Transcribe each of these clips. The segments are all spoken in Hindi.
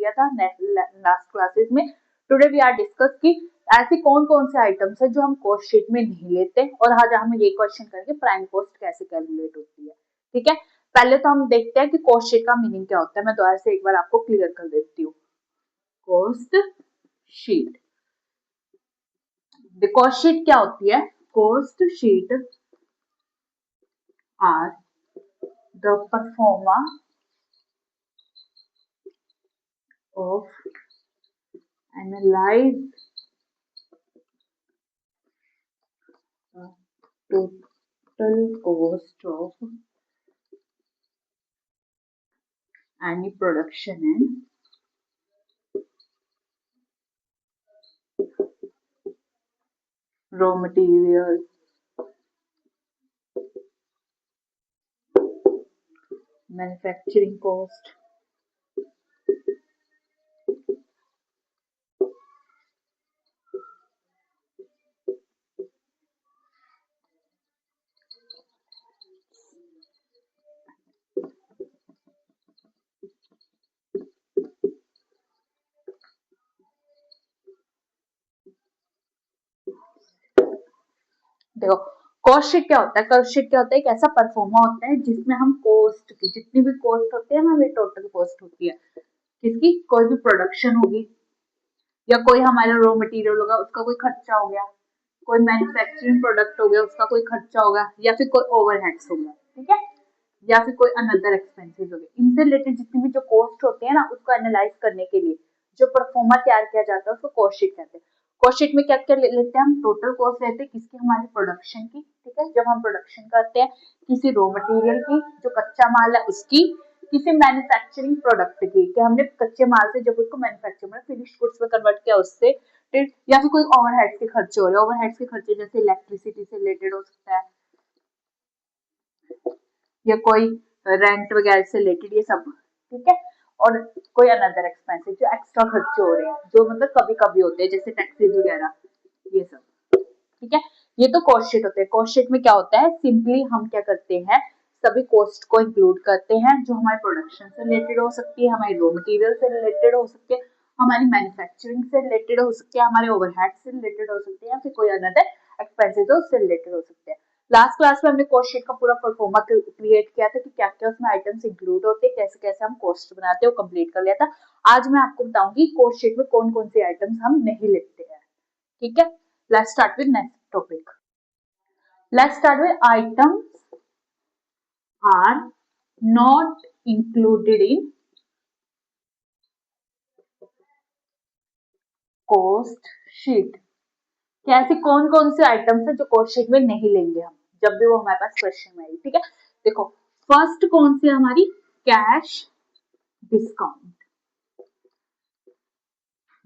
लिया था लास्ट क्लासेस में। टुडे वी आर डिस्कस की ऐसी कौन कौन से आइटम्स है जो हम कॉस्ट शीट में नहीं लेते, और आज हम ये क्वेश्चन करेंगे प्राइम कॉस्ट कैसे कैलकुलेट होती है। ठीक है, पहले तो हम देखते हैं कि कॉस्ट शीट का मीनिंग क्या होता है। मैं दोबारा से एक बार आपको क्लियर कर देती हूँ। Cost sheet, the cost sheet क्या होती है? Cost sheet are the proforma of analyze the total cost of any production and raw materials, manufacturing cost, देखो कॉस्ट शीट क्या होता है? कॉस्ट शीट क्या होता है? एक ऐसा परफॉर्मा होता है जिसमें हम कॉस्ट की जितनी भी कॉस्ट होती है हमारी टोटल कॉस्ट होती है किसकी, कोई भी प्रोडक्शन होगी या कोई हमारा रॉ मटेरियल होगा उसका कोई खर्चा हो गया, कोई मैन्युफैक्चरिंग प्रोडक्ट हो गया उसका कोई खर्चा होगा, या फिर कोई ओवरहेड्स हो गया, ठीक है, या फिर कोई अनदर एक्सपेंसेस हो गए। इनसे रिलेटेड जितनी भी जो कॉस्ट होती है ना उसको एनालाइज करने के लिए जो परफॉर्मा तैयार किया जाता है उसको कॉस्ट शीट कहते हैं। कॉस्ट शीट में क्या क्या लेते हैं हम? टोटल कॉस्ट लेते हैं किसकी, हमारी प्रोडक्शन की, ठीक है, जब हम प्रोडक्शन करते हैं किसी रॉ मटेरियल की जो कच्चा माल है उसकी, किसी मैन्युफैक्चरिंग प्रोडक्ट की कि हमने कच्चे माल से जब उसको मैन्युफैक्चर में फिनिश गुड्स में कन्वर्ट किया उससे, या फिर कोई ओवरहेड्स के खर्चे हो रहे हैं। ओवरहेड्स के खर्चे जैसे इलेक्ट्रिसिटी से रिलेटेड हो सकता है या कोई रेंट वगैरह से रिलेटेड, ये सब, ठीक है, और कोई अनदर एक्सपेंसेस जो एक्स्ट्रा खर्चे हो रहे हैं जो मतलब कभी कभी होते हैं जैसे टैक्सेस वगैरह, ये सब, ठीक है। ये तो कॉस्ट शीट होते हैं। कॉस्ट शीट में क्या होता है? सिंपली हम क्या करते हैं, सभी कॉस्ट को इंक्लूड करते हैं जो हमारे प्रोडक्शन से रिलेटेड हो सकती है, हमारी रॉ मटेरियल से रिलेटेड हो सकती है, हमारी मैन्युफैक्चरिंग से रिलेटेड हो सकती है, हमारे ओवरहेड से रिलेटेड हो सकती है, या फिर कोई अनदर एक्सपेंसेस हो उससे रिलेटेड हो सकते हैं। लास्ट क्लास में हमने कॉस्ट शीट का पूरा परफॉर्मा क्रिएट किया था कि क्या क्या उसमें आइटम्स इंक्लूड होते हैं, कैसे कैसे हम कॉस्ट बनाते हैं, वो कंप्लीट कर लिया था। आज मैं आपको बताऊंगी कॉस्ट शीट में कौन कौन से आइटम्स हम नहीं लिखते हैं, ठीक है। Let's start with next topic. Let's start with items are not included in cost sheet। क्या ऐसी कौन कौन से आइटम्स है जो कॉस्ट शीट में नहीं लेंगे हम जब भी वो हमारे पास क्वेश्चन में आई, ठीक है। देखो फर्स्ट कौन सी हमारी, कैश डिस्काउंट।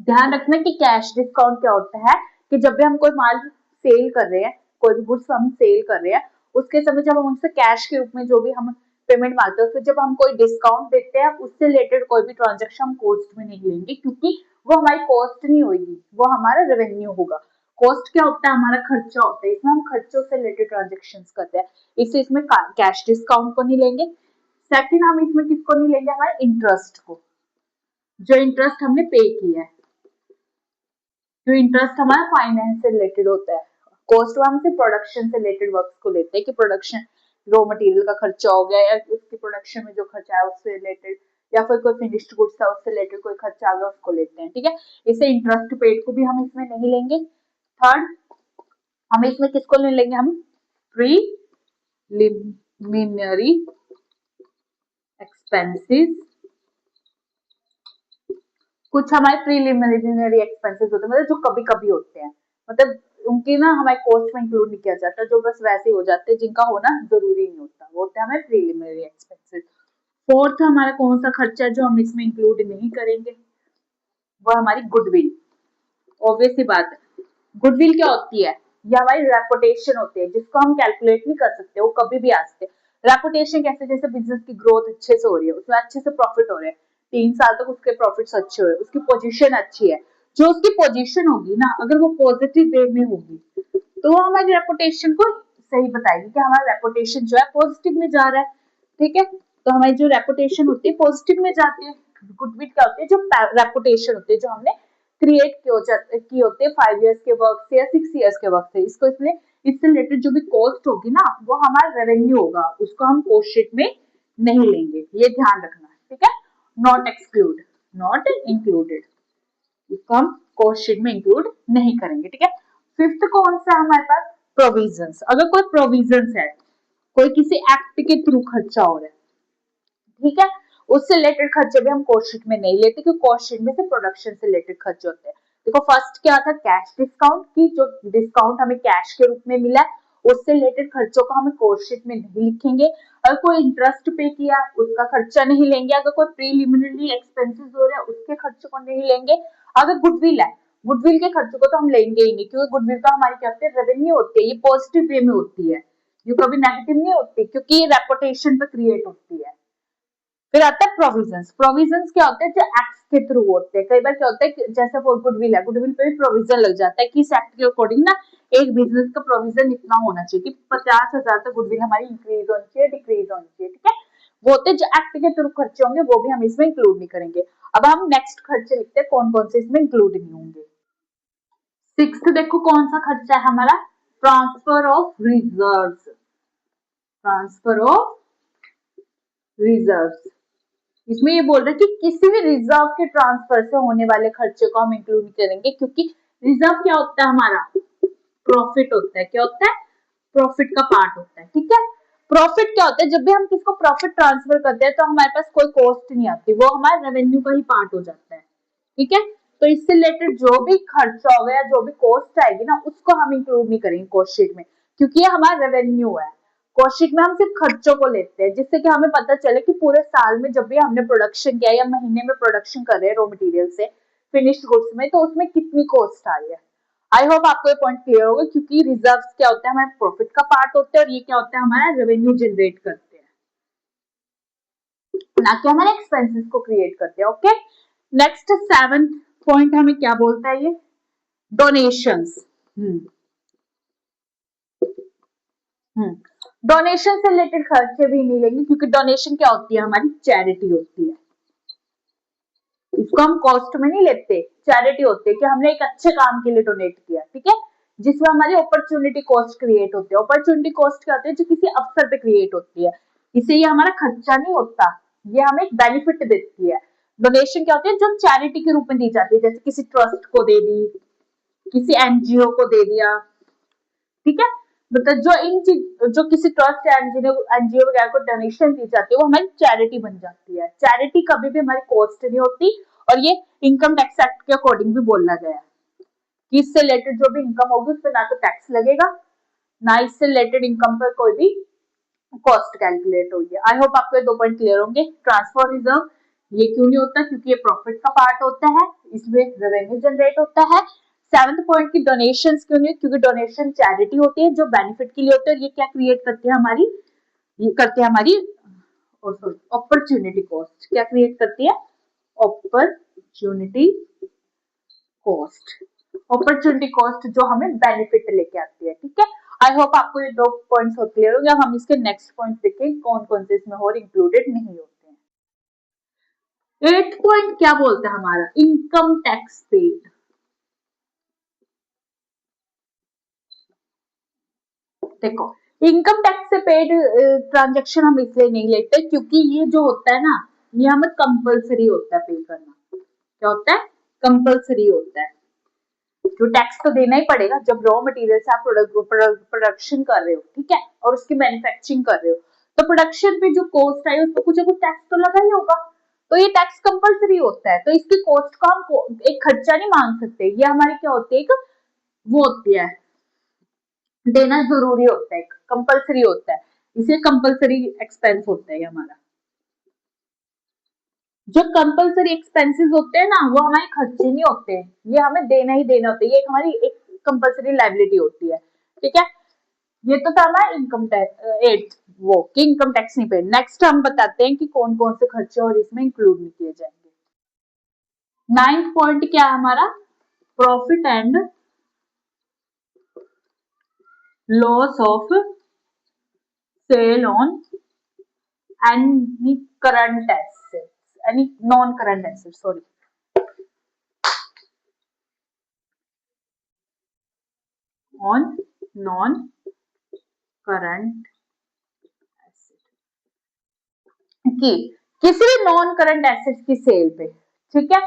ध्यान रखना कि कैश डिस्काउंट क्या होता है कि जब भी हम कोई माल सेल कर रहे हैं, कोई भी गुड्स हम सेल कर रहे हैं, उसके समय जब हम उनसे कैश के रूप में जो भी हम पेमेंट मांगते हैं, उससे जब हम कोई डिस्काउंट देते हैं उससे रिलेटेड कोई भी ट्रांजेक्शन हम कॉस्ट में नहीं लेंगे क्योंकि वो हमारी कॉस्ट नहीं होगी, वो हमारा रेवेन्यू होगा। कॉस्ट क्या होता है? हमारा खर्चा होता है, इसमें हम खर्चों से रिलेटेड ट्रांजेक्शन करते हैं, इससे इसमें कैश डिस्काउंट को नहीं लेंगे। सेकंड हम इसमें किसको नहीं लेंगे? हमारे इंटरेस्ट को, जो इंटरेस्ट हमने पे किया है, जो इंटरेस्ट हमारा फाइनेंस से रिलेटेड होता है। कॉस्ट हम सिर्फ प्रोडक्शन से रिलेटेड वर्क्स को लेते हैं कि प्रोडक्शन रॉ मटेरियल का खर्चा हो गया या उसकी प्रोडक्शन में जो खर्चा है उससे रिलेटेड, या फिर कोई फिनिश्ड गुड्स था उससे रिलेटेड कोई खर्चा आ गया उसको लेते हैं, ठीक है। इससे इंटरेस्ट पेड को भी हम इसमें नहीं लेंगे। थर्ड हम इसमें किसको नहीं लेंगे? हम प्रीलिमिनरी एक्सपेंसेस, कुछ हमारे प्रीलिमिनरी एक्सपेंसेस होते हैं मतलब जो कभी कभी होते हैं, मतलब उनकी ना हमारे कॉस्ट में इंक्लूड नहीं किया जाता, जो बस वैसे ही हो जाते हैं जिनका होना जरूरी नहीं होता, वो होते हैं हमारे प्रीलिमिनरी एक्सपेंसेस। फोर्थ हमारा कौन सा खर्चा जो हम इसमें इंक्लूड नहीं करेंगे? वो हमारी गुडविल। ऑब्वियस ही बात है, गुडविल क्या होती है? ये हमारी रेपुटेशन होती है जिसको हम कैलकुलेट नहीं कर सकते, वो कभी भी आ सकते। रेपुटेशन कैसे? जैसे बिजनेस की ग्रोथ अच्छे से हो रही है, उसमें अच्छे से प्रॉफिट हो रहे हैं, 3 साल तक उसके प्रॉफिट्स अच्छे हो रहे हैं, उसकी पोजीशन अच्छी है, जो उसकी पोजीशन होगी ना अगर वो पॉजिटिव वे में होगी तो वो हमारी रेपुटेशन को सही बताएगी कि हमारा रेपुटेशन जो है पॉजिटिव में जा रहा है, ठीक है। तो हमारी जो रेपुटेशन होती है पॉजिटिव में जाती है, गुडविल क्या होती है, जो रेपुटेशन होती है, जो हमने क्रिएट की होती है 5 इयर्स के वर्क से या 6 इयर्स के वर्क से। इसको इसलिए इससे रिलेटेड जो भी कॉस्ट होगी ना, वो हमारा रेवेन्यू होगा, उसको हम कॉस्ट शीट में नहीं लेंगे, ये ध्यान रखना है, ठीक है। नॉट एक्सक्लूड, नॉट इंक्लूडेड, इसको हम कॉस्ट शीट में इंक्लूड नहीं करेंगे, ठीक है। फिफ्थ कौन सा हमारे पास, प्रोविजंस। अगर कोई प्रोविजंस है, कोई किसी एक्ट के थ्रू खर्चा हो रहा है, ठीक है, उससे रिलेटेड खर्चे भी हम कॉस्ट शीट में नहीं लेते, क्योंकि कॉस्ट शीट में से प्रोडक्शन से रिलेटेड खर्चे होते हैं। देखो फर्स्ट क्या था, कैश डिस्काउंट की, जो डिस्काउंट हमें कैश के रूप में मिला है, उससे रिलेटेड खर्चों को हमें कॉस्ट शीट में नहीं लिखेंगे। अगर कोई इंटरेस्ट पे किया, उसका खर्चा नहीं लेंगे। अगर कोई प्रीलिमिनरी एक्सपेंसेस हो रहे हैं, उसके खर्चों को नहीं लेंगे। अगर गुडविल है, गुडविल के खर्चों को तो हम लेंगे ही नहीं, क्योंकि गुडविल का हमारी क्या होती है, रेवेन्यू होती है, ये पॉजिटिव वे में होती है, ये कभी नेगेटिव नहीं होती, क्योंकि ये रेपुटेशन पे क्रिएट होती है। फिर आता है प्रोविजंस। प्रोविजंस क्या होते हैं, जो एक्ट के थ्रू होते हैं। कई बार क्या होता है, जैसे वो गुडविल है, गुडविल पे भी प्रोविजन लग जाता है कि इस एक्ट के अकॉर्डिंग ना एक बिजनेस का प्रोविजन इतना होना चाहिए कि 50,000 तक गुडविल हमारी इंक्रीज होनी चाहिए, डिक्रीज होनी चाहिए, ठीक है। वो होते हैं जो एक्ट के थ्रू खर्चे होंगे, वो भी हम इसमें इंक्लूड नहीं करेंगे। अब हम नेक्स्ट खर्चे लिखते हैं, कौन कौन से इसमें इंक्लूड नहीं होंगे। सिक्स्थ देखो कौन सा खर्चा है हमारा, transfer of reserve. Transfer of reserve, इसमें ये बोल रहे हैं कि किसी भी रिजर्व के ट्रांसफर से होने वाले खर्चे को हम इंक्लूड नहीं करेंगे, क्योंकि रिजर्व क्या होता है हमारा, प्रॉफिट होता है। क्या होता है, प्रॉफिट का पार्ट होता है, ठीक है। प्रॉफिट क्या होता है, जब भी हम किसको प्रॉफिट ट्रांसफर करते हैं तो हमारे पास कोई कॉस्ट नहीं आती, वो हमारे रेवेन्यू का ही पार्ट हो जाता है, ठीक है। तो इससे रिलेटेड जो भी खर्चा होगा या जो भी कॉस्ट आएगी ना, उसको हम इंक्लूड नहीं करेंगे कॉस्ट शीट में, क्योंकि ये हमारा रेवेन्यू है। कॉस्ट शीट में हम सिर्फ खर्चों को लेते हैं, जिससे कि हमें पता चले कि पूरे साल में जब भी हमने प्रोडक्शन किया या महीने में प्रोडक्शन कर रहे हैं रॉ मटेरियल से फिनिश्ड गुड्स में, तो उसमें कितनी कॉस्ट आ रही है। आई होप आपको ये पॉइंट क्लियर होगा, क्योंकि रिजर्व्स क्या होता है, हमारे प्रॉफिट का पार्ट होते हैं, और ये क्या होता है, हमारा रेवेन्यू जनरेट करते हैं, ना कि हमारे एक्सपेंसेस को क्रिएट करते हैं। ओके, नेक्स्ट 7th पॉइंट हमें क्या बोलता है, ये डोनेशंस। डोनेशन से रिलेटेड खर्चे भी नहीं लेंगे, क्योंकि डोनेशन क्या होती है, हमारी चैरिटी होती है, इसको हम कॉस्ट में नहीं लेते। चैरिटी होती है कि हमने एक अच्छे काम के लिए डोनेट किया, ठीक है, जिसमें हमारी अपॉर्चुनिटी कॉस्ट क्रिएट होती है। अपॉर्चुनिटी कॉस्ट क्या होती है, जो किसी अवसर पे क्रिएट होती है, इससे ये हमारा खर्चा नहीं होता, ये हमें एक बेनिफिट देती है। डोनेशन क्या होती है, जो चैरिटी के रूप में दी जाती है, जैसे किसी ट्रस्ट को दे दी, किसी एनजीओ को दे दिया, ठीक है। मतलब जो इन चीज, जो किसी ट्रस्ट या एनजीओ वगैरह को डोनेशन दी जाती है, वो हमारी चैरिटी बन जाती है। चैरिटी कभी भी हमारी कॉस्ट नहीं होती, और ये इनकम टैक्स एक्ट के अकॉर्डिंग भी बोला गया है कि इससे रिलेटेड जो भी इनकम होगी उस पर ना तो टैक्स लगेगा, ना इससे रिलेटेड इनकम पर कोई भी कॉस्ट कैलकुलेट होगी। आई होप आपको ये 2 पॉइंट क्लियर होंगे। ट्रांसफर रिजर्व ये क्यों नहीं होता, क्योंकि ये प्रॉफिट का पार्ट होता है, इसमें रेवेन्यू जनरेट होता है। 7th पॉइंट की डोनेशंस क्यों नहीं, क्योंकि डोनेशन चैरिटी होती है, जो बेनिफिट के लिए होते हैं, और ये क्या क्रिएट करती है हमारी, ये करते हैं हमारी अपॉर्चुनिटी कॉस्ट। क्या क्रिएट करती है, अपॉर्चुनिटी कॉस्ट। अपॉर्चुनिटी कॉस्ट जो हमें बेनिफिट लेके आती है, ठीक है। आई होप आपको ये 2 पॉइंट्स हो क्लियर होंगे। अब हम इसके नेक्स्ट पॉइंट देखें कौन कौन से इसमें और इंक्लूडेड नहीं होते हैं। 8th पॉइंट क्या बोलता है हमारा, इनकम टैक्स पेड। देखो इनकम टैक्स से पेड ट्रांजेक्शन हम इसलिए नहीं लेते, क्योंकि ये जो होता है ना, ये हमें कंपलसरी होता है पे करना। क्या होता है, कंपलसरी होता है, जो टैक्स तो देना ही पड़ेगा जब रॉ मटेरियल से आप प्रोडक्शन कर रहे हो, ठीक है, और उसकी मैन्युफैक्चरिंग कर रहे हो, तो प्रोडक्शन पे जो कॉस्ट आई उसको कुछ ना कुछ टैक्स तो लगा ही होगा, तो ये टैक्स कंपलसरी होता है। तो इसकी कॉस्ट को हम एक खर्चा नहीं मान सकते, ये हमारी क्या होती है, एक वो होती है, देना जरूरी होता है, कंपलसरी होता है, इसे कंपलसरी एक्सपेंस होता है ये हमारा। जो कंपलसरी एक्सपेंसेस होते हैं ना, वो हमारे खर्चे नहीं होते हैं, ये हमें देना ही देना होता है, ये हमारी एक कंपलसरी लाइबिलिटी होती है, ठीक है। ये तो था हमारा इनकम टैक्स 8 वो कि इनकम टैक्स नहीं पेड। नेक्स्ट हम बताते हैं कि कौन कौन से खर्चे और इसमें इंक्लूड नहीं किए जाएंगे। 9th पॉइंट क्या है हमारा, profit and loss of sale on any current assets. any non-current assets, sorry. On non-current asset की किसी भी नॉन करंट एसेट की सेल पे, ठीक है,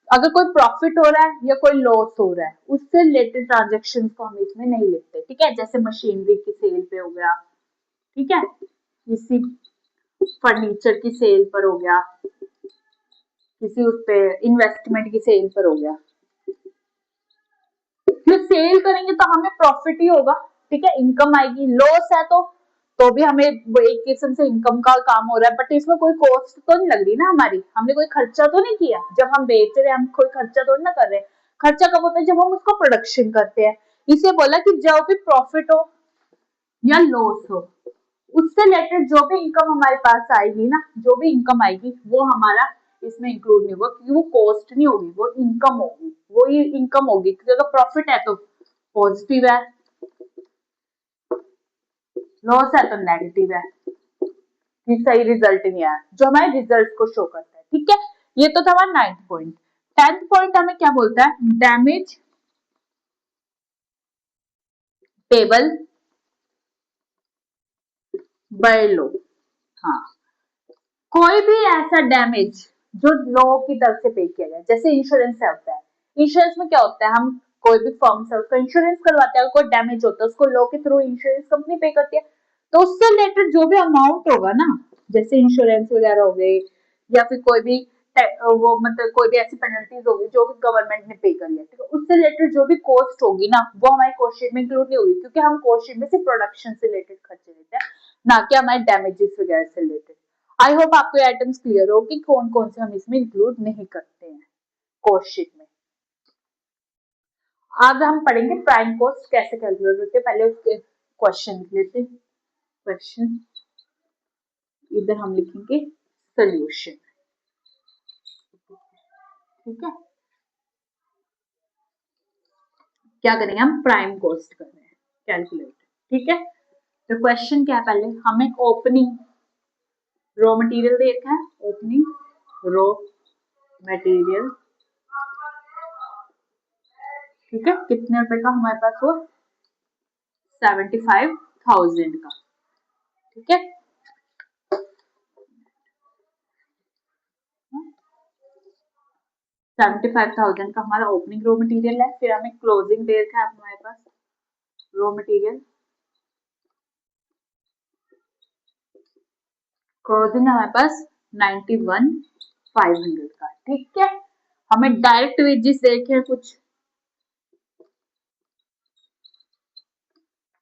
अगर कोई प्रॉफिट हो रहा है या कोई लॉस हो रहा है उससे रिलेटेड ट्रांजेक्शन को हम इसमें नहीं लिखते, ठीक है, जैसे मशीनरी की सेल पे हो गया, ठीक है, किसी फर्नीचर की सेल पर हो गया, किसी उस पे इन्वेस्टमेंट की सेल पर हो गया, जो सेल करेंगे तो हमें प्रॉफिट ही होगा, ठीक है, इनकम आएगी, लॉस है तो भी हमें एक किस्म से इनकम का काम हो रहा है, बट इसमें कोई कॉस्ट तो नहीं लग रही ना हमारी, हमने कोई खर्चा तो नहीं किया, जब हम बेच रहे हैं हम कोई खर्चा तो ना कर रहे हैं, खर्चा कब होता है जब हम उसको प्रोडक्शन करते हैं, इसे बोला कि जब भी प्रॉफिट हो या लॉस हो उससे रिलेटेड जो भी इनकम हमारे पास आएगी ना, जो भी इनकम आएगी वो हमारा इसमें इंक्लूड नहीं होगा, क्योंकि वो कॉस्ट नहीं होगी, वो इनकम होगी, वो ही इनकम होगी, क्योंकि अगर प्रॉफिट है तो पॉजिटिव है, लॉस है तो नेगेटिव है, कि सही रिजल्ट नहीं आया, जो हमारे रिजल्ट को शो करता है, ठीक है, ये तो था हमारा 9th पॉइंट। 10th पॉइंट हमें क्या बोलता है, डैमेज पेबल बाय लो। हाँ, कोई भी ऐसा डैमेज जो लॉ की तरफ से पे किया गया, जैसे इंश्योरेंस से होता है, इंश्योरेंस में क्या होता है, हम कोई भी फर्म से उसका इंश्योरेंस करवाते हैं, कोई डैमेज होता है उसको लॉ के थ्रू इंश्योरेंस कंपनी पे करती है, तो उससे रिलेटेड जो भी अमाउंट होगा ना, जैसे इंश्योरेंस वगैरह हो गए या फिर कोई भी वो मतलब कोई भी ऐसी पेनल्टीज होगी जो भी गवर्नमेंट ने पे कर लिया, ठीक है, उससे रिलेटेड जो भी कॉस्ट होगी ना वो हमारे कॉस्ट शीट में इंक्लूड नहीं होगी, क्योंकि हम कॉस्ट शीट में सिर्फ प्रोडक्शन से रिलेटेड खर्चे लेते हैं, ना कि हमारे डैमेजेस वगैरह से रिलेटेड। आई होप आपको ये आइटम्स क्लियर हो कि कौन कौन से हम इसमें इंक्लूड नहीं करते हैं कॉस्ट शीट में। आज हम पढ़ेंगे प्राइम कॉस्ट कैसे कैलकुलेट होते हैं, पहले उसके क्वेश्चन लिख लेते हैं, क्वेश्चन इधर हम लिखेंगे सोल्यूशन, ठीक है, क्या करेंगे हम प्राइम कॉस्ट कर रहे हैं कैलकुलेट, ठीक है, तो क्वेश्चन क्या है, पहले हमें ओपनिंग रॉ मटेरियल देखा है, ओपनिंग रॉ मटेरियल, ठीक है, कितने रुपए का हमारे पास वो 75,000 का, ठीक है, 75,000 का हमारा ओपनिंग रॉ मटेरियल है, फिर हमें क्लोजिंग दे रखा है हमारे पास रॉ मटेरियल, क्लोजिंग हमारे पास 91,500 का, ठीक है, हमें डायरेक्ट वेजेस देखे हैं कुछ,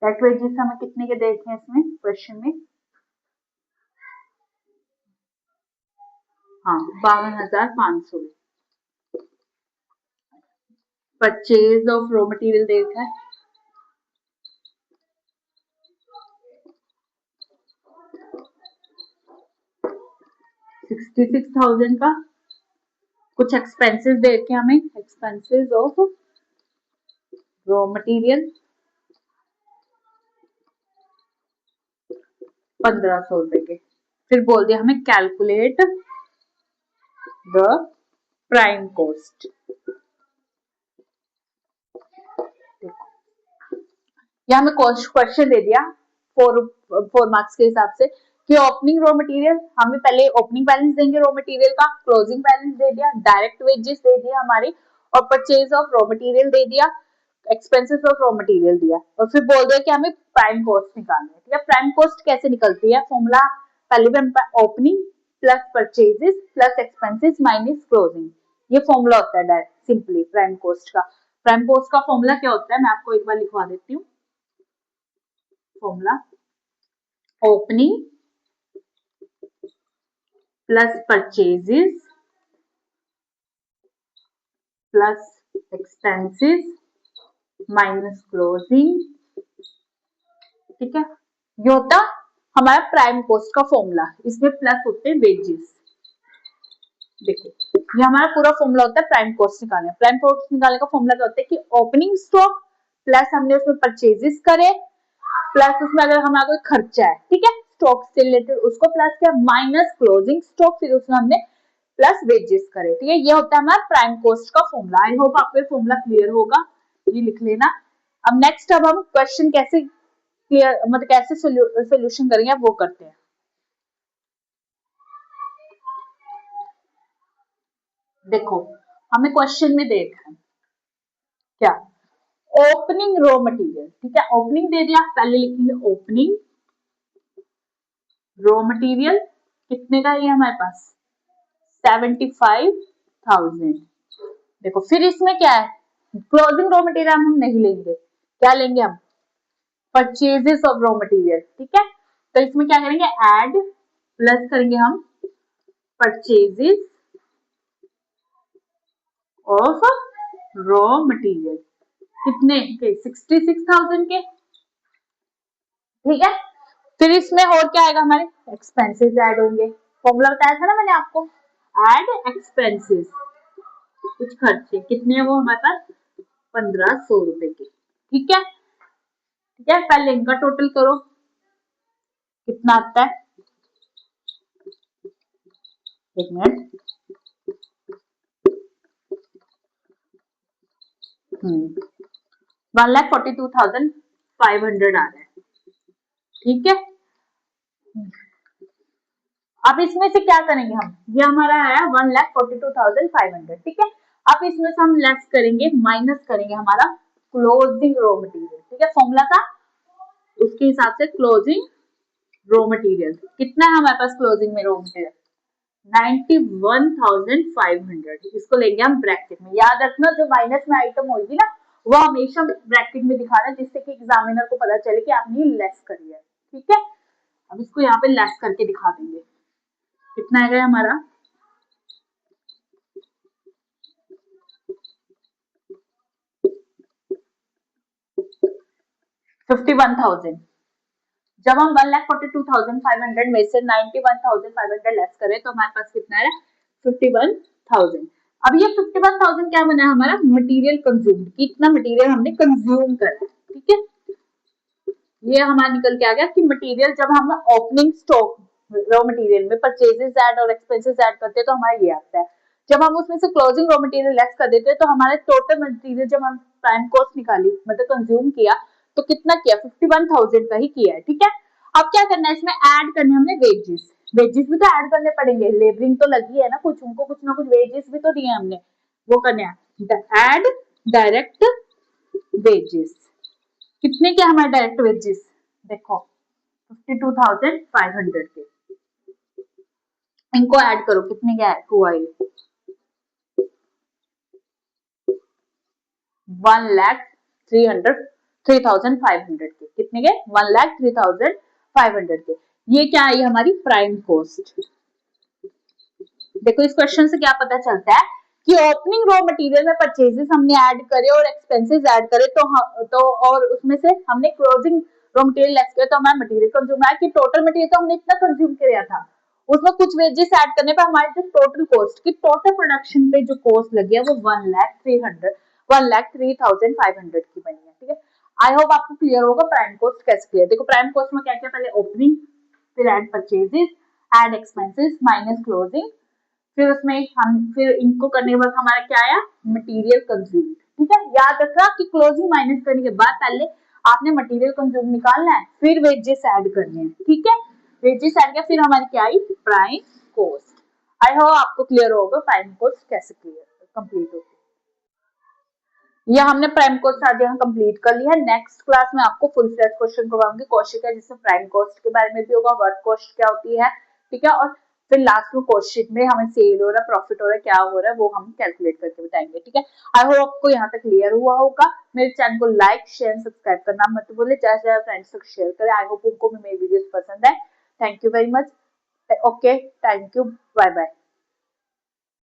डायरेक्ट वेजेस हमें कितने के देखे हैं इसमें क्वेश्चन में, हाँ 52,500, परचेज ऑफ रॉ मटेरियल देखा है 66,000 का, कुछ एक्सपेंसेस देखे हमें, एक्सपेंसेस ऑफ रॉ मटेरियल 1,500 रुपए के, फिर बोल दिया हमें कैलकुलेट द प्राइम कॉस्ट, या हमें क्वेश्चन दे दिया 4 मार्क्स के हिसाब से कि ओपनिंग रॉ मटेरियल, हमें पहले ओपनिंग बैलेंस देंगे रॉ मटेरियल का, क्लोजिंग बैलेंस दे दिया, डायरेक्ट वेजेस दे दिया हमारी, और परचेज ऑफ रॉ मटेरियल दे दिया, एक्सपेंसेस ऑफ रॉ मटेरियल दिया, और फिर बोल दिया कि हमें प्राइम कॉस्ट निकालनी है, ठीक है, प्राइम कॉस्ट कैसे निकलती है, फॉर्मूला पहले भी हम opening plus purchases plus expenses minus closing, ये फॉर्मूला होता है डायरेक्ट सिंपली प्राइम कॉस्ट का। प्राइम कॉस्ट का फॉर्मूला क्या होता है मैं आपको एक बार लिखवा देती हूँ, formula opening plus purchases plus expenses minus closing, ठीक है, ये होता हमारा प्राइम कॉस्ट का फॉर्मूला, इसमें प्लस होते हैं वेजेस, देखो ये हमारा पूरा फॉर्मूला होता है प्राइम कॉस्ट निकालने, प्राइम कॉस्ट निकालने का फॉर्मूला क्या होता है कि ओपनिंग स्टॉक प्लस हमने उसमें परचेजेस करे प्लस उसमें अगर हमारा कोई खर्चा है, ठीक है, स्टॉक से रिलेटेड उसको प्लस किया माइनस क्लोजिंग स्टॉक, फिर उसमें हमने प्लस वेजेस करें। ठीक है, ये होता है हमारा प्राइम कॉस्ट का फॉर्मूला। आई होप आपको ये फॉर्मूला क्लियर होगा, ये लिख लेना। अब नेक्स्ट अब हम क्वेश्चन कैसे क्लियर मतलब कैसे सोल्यूशन करेंगे अब वो करते हैं। देखो हमें क्वेश्चन में देखा है क्या, ओपनिंग रॉ मटेरियल। ठीक है, ओपनिंग दे दिया, पहले लिखेंगे ओपनिंग रॉ मटेरियल कितने का है हमारे पास 75,000। देखो फिर इसमें क्या है, क्लोजिंग रॉ मटेरियल हम नहीं लेंगे, क्या लेंगे हम परचेजेस ऑफ रॉ मटेरियल। ठीक है, तो इसमें क्या करेंगे ऐड प्लस करेंगे हम परचेजेस ऑफ रॉ मटेरियल कितने के 66,000 के। ठीक है, फिर इसमें और क्या आएगा हमारे एक्सपेंसेस ऐड होंगे, फॉर्मूला बताया था ना मैंने आपको, ऐड एक्सपेंसेस कुछ खर्चे कितने हैं वो हमारे पास 1,500 रुपए के। ठीक है, ठीक है, पहले इनका टोटल करो कितना आता है, एक मिनट 1,42,500 आ रहा है। ठीक है, अब इसमें से क्या करेंगे हम, ये हमारा है 1,42,500। ठीक है, अब इसमें से हम लेस करेंगे माइनस करेंगे हमारा क्लोजिंग रॉ मटेरियल। ठीक है, फॉर्मूला था उसके हिसाब से क्लोजिंग रॉ मटेरियल कितना है हमारे पास, क्लोजिंग में रॉ मटेरियल 91,500। इसको लेंगे हम ब्रैकेट में, याद रखना जो माइनस में आइटम होगी ना वो हमेशा ब्रैकेट में दिखाना, जिससे कि एग्जामिनर को पता चले कि आपने लेस करी है। ठीक है, अब इसको यहाँ पे लेस करके दिखा देंगे कितना आएगा हमारा 51,000। जब हम 1,42,500 में से 91,500 लेस करें तो हमारे पास कितना है 51,000। अब ये 51,000 क्या बना है हमारा मटेरियल कंज्यूम, कितना मटेरियल हमने कंज्यूम करा। ठीक है, ये हमारा निकल के आ गया कि मटेरियल जब हम ओपनिंग स्टॉक रॉ मटेरियल में परचेजेस ऐड और एक्सपेंसेस ऐड करते हैं तो हमारा ये आता है। जब हम उसमें से क्लोजिंग रॉ मटेरियल लेस कर देते हैं तो हमारे टोटल मटेरियल जब हम प्राइम कॉस्ट निकाली मतलब कंज्यूम किया तो कितना किया 51,000 का ही किया है। ठीक है, अब क्या करना है इसमें ऐड करने हमने वेजेस, वेजेस भी तो ऐड करने पड़ेंगे, लेबरिंग तो लगी है ना कुछ, उनको कुछ ना कुछ वेजेस भी तो दिए हमने, वो करने हैं ऐड डायरेक्ट वेजेस। कितने के हमारे डायरेक्ट वेजेस देखो 52,500 के, इनको ऐड करो कितने के हुआ ये 1,03,500 के, कितने के 1,03,500 के। ये क्या आई हमारी प्राइम कॉस्ट। देखो इस क्वेश्चन से क्या पता चलता है कि ओपनिंग रॉ मटेरियल में परचेजेस हमने ऐड करे और एक्सपेंसेस ऐड करे तो और उसमें से हमने क्लोजिंग रॉ मटेरियल लेस किया तो हमारा मटेरियल कंज्यूम आया कि टोटल मटेरियल तो हमने इतना कंज्यूम किया था, उसमें कुछ वेजेस ऐड करने पर हमारी जो टोटल कॉस्ट की टोटल प्रोडक्शन पे जो कॉस्ट लगी है वो 1,03,500 की बनी है। ठीक है, आई होप आपको क्लियर होगा प्राइम कॉस्ट कैसे क्लियर। देखो प्राइम कॉस्ट में क्या क्या, पहले ओपनिंग, फिर add purchases, add expenses minus closing, फिर उसमें हम फिर इनको करने के बाद हमारा क्या आया मटेरियल कंज्यूम। ठीक है, याद रखना कि क्लोजिंग माइनस करने के बाद पहले आपने मटेरियल कंज्यूम निकालना है फिर वेजेस ऐड करने हैं। ठीक है, वेजेस ऐड किया फिर हमारी क्या I prime cost. I hope आपको क्लियर होगा प्राइम कॉस्ट कैसे क्लियर कंप्लीट होती है। यह हमने प्राइम कॉस्ट आज यहाँ कंप्लीट कर लिया है। नेक्स्ट क्लास में आपको फुल फ्लैश क्वेश्चन करवाऊंगी कॉस्ट का, जिसमें प्राइम कॉस्ट के बारे में भी होगा, वर्क कॉस्ट क्या होती है। ठीक है, और फिर लास्ट में कॉस्ट शीट में हमें सेल हो रहा है प्रॉफिट हो रहा है क्या हो रहा है वो हम कैलकुलेट करके बताएंगे। ठीक है, आई होप आपको यहाँ तक क्लियर हुआ होगा। मेरे चैनल को लाइक शेयर सब्सक्राइब करना मत भूलिए, ज्यादा से ज्यादा फ्रेंड्स तक शेयर करें। आई होप उनको भी मेरी वीडियोस पसंद है। Thank you very much, okay thank you, bye bye.